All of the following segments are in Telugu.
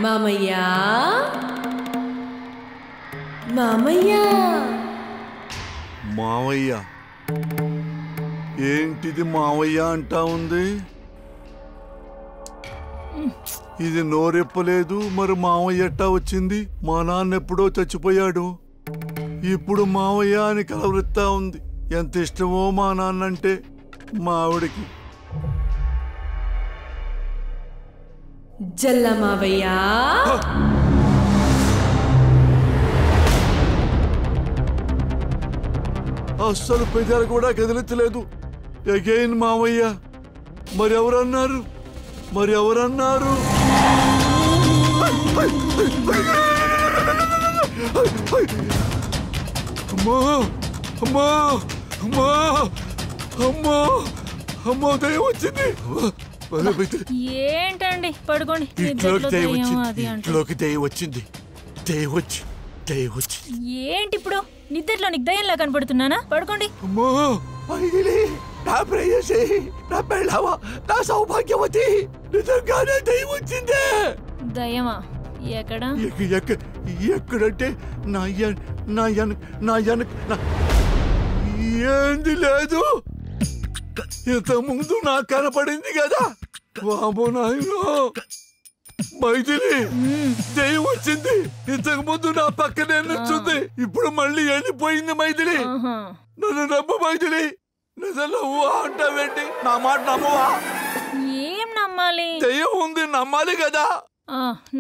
మామయ్య మామయ్య మావయ్య ఏంటిది మావయ్య అంటా ఉంది? ఇది నోరెప్పలేదు. మరి మావయ్య ఎట్టా వచ్చింది? మా నాన్న ఎప్పుడో చచ్చిపోయాడు, ఇప్పుడు మావయ్య అని కలవరిస్తా ఉంది. ఎంత ఇష్టమో మా నాన్న అంటే మా ఆవిడకి. జల్ల మావయ్య అస్సలు పెదాలు కూడా కదిలించలేదు. అగైన్ మావయ్య. మరెవరన్నారు? అమ్మా అమ్మా అమ్మా అమ్మా అమ్మా దయ్యం వచ్చింది. ఏంటండి పడుకోండి. ఇంట్లోకి దయ్యం వచ్చింది. ఏంటి ఇప్పుడు నిద్రలో నీకు దయ్యంలా కనపడుతున్నానా? పడుకోండి. అమ్మా నా ప్రేయసి, నా పెళ్ళావా, నా సౌభాగ్యవతి, నిజంగానే దయ్యం వచ్చిందే. దయ్యమా? ఎక్కడ? ఎక్కడంటే ఏంది లేదు. ఇంత ముందు నాకు కనపడింది కదా. బాబు నాయనో మైథిలి, దయ్యం వచ్చింది. ఇంతకు ముందు నా పక్కనే నుంచుంది, ఇప్పుడు మళ్ళీ వెళ్ళిపోయింది. మైథిలి నన్ను నమ్ము. మైథిలి నిజం నవ్వా అంటావేంటి? నా మాట నమ్మవా? ఏం నమ్మాలి? దయ్యం ఉంది, నమ్మాలి కదా.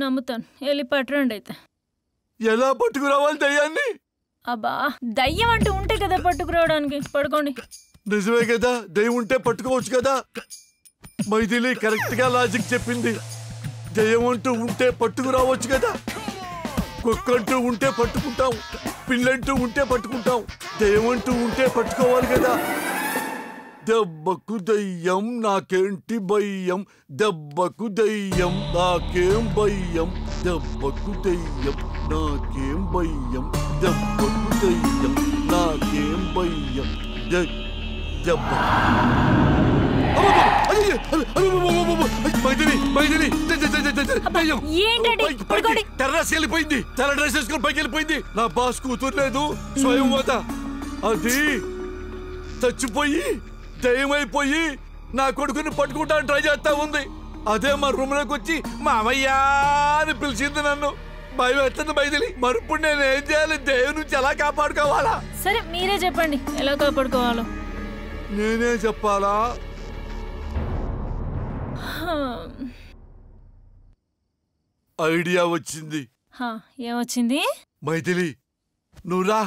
నమ్ముతాను. వెళ్ళి పట్టురండి అయితే. ఎలా పట్టుకురావాలి దయ్యాన్ని? అబ్బా, దయ్యం అంటూ ఉంటే కదా పట్టుకురావడానికి. పడుకోండి. నిజమే కదా, దయ్యం ఉంటే పట్టుకోవచ్చు కదా. మైథిలి కరెక్ట్ గా లాజిక్ చెప్పింది. దయ్యం అంటూ ఉంటే పట్టుకురావచ్చు కదా. కుక్కంటూ ఉంటే పట్టుకుంటాం, పిల్లంటూ ఉంటే పట్టుకుంటాం. దయ్యం అంటూ ఉంటే పట్టుకోవాలి కదా. దెబ్బకు దయ్యం నాకేంటి భయం, దెబ్బకు దయ్యం నాకేం భయం, దెబ్బకు దయ్యం నాకేం భయం, దెబ్బకు దయ్యం నాకేం భయం. టెర్రస్ వెళ్ళిపోయింది. తెల్ల డ్రెస్ వేసుకుని పైకి వెళ్ళిపోయింది. నా బాస్ కూతురు లేదు, స్వయం వద. అది చచ్చిపోయి దయ్యమైపోయి నా కొడుకుని పట్టుకుంటాను ట్రై చేస్తా ఉంది. అదే మా రూమ్ లోకి వచ్చి మామయ్యా అని పిలిచింది నన్ను. భయం ఎత్తుంది మైథిలి. మరి ఇప్పుడు నేను ఏం చేయాలి? దయ్యం నుంచి ఎలా కాపాడుకోవాలా? సరే మీరే చెప్పండి ఎలా కాపాడుకోవాలో. నేనే చెప్పాలా? ఐడియా వచ్చింది. ఏమొచ్చింది? మైథిలి నువ్వురా.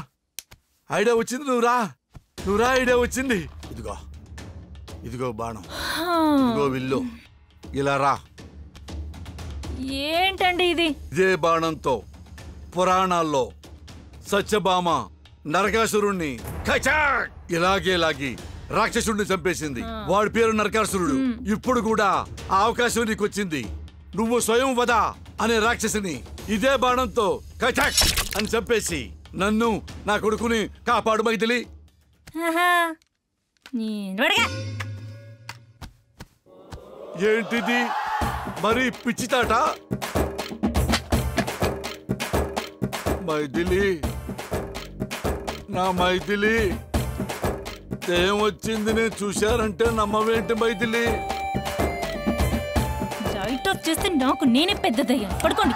ఐడియా వచ్చింది. నువ్వురా ఐడియా వచ్చింది. ఇదిగో బాణం, ఇదిగో విల్లు. ఇలా రా. ఏంటండి ఇది? ఇదే బాణంతో పురాణాల్లో సత్యభామ నరకాసురుణ్ణి ఇలాగే లాగి రాక్షసుడిని చంపేసింది. వాడి పేరు నరకాసురుడు. ఇప్పుడు కూడా ఆ అవకాశం నీకు వచ్చింది. నువ్వు స్వయం వద అనే రాక్షసుని ఇదే బాణంతో కచాక్ అని చంపేసి నన్ను నా కొడుకుని కాపాడు మైథిలి. ఏంటిది మరి పిచ్చితాట? మైథిలి, నా మైథిలి, ఏం వచ్చింది నేను చూశారంటే నమ్మవేంటి మైథిలి? చేస్తే నాకు నేనే పెద్దదయ్యా. పడుకోండి.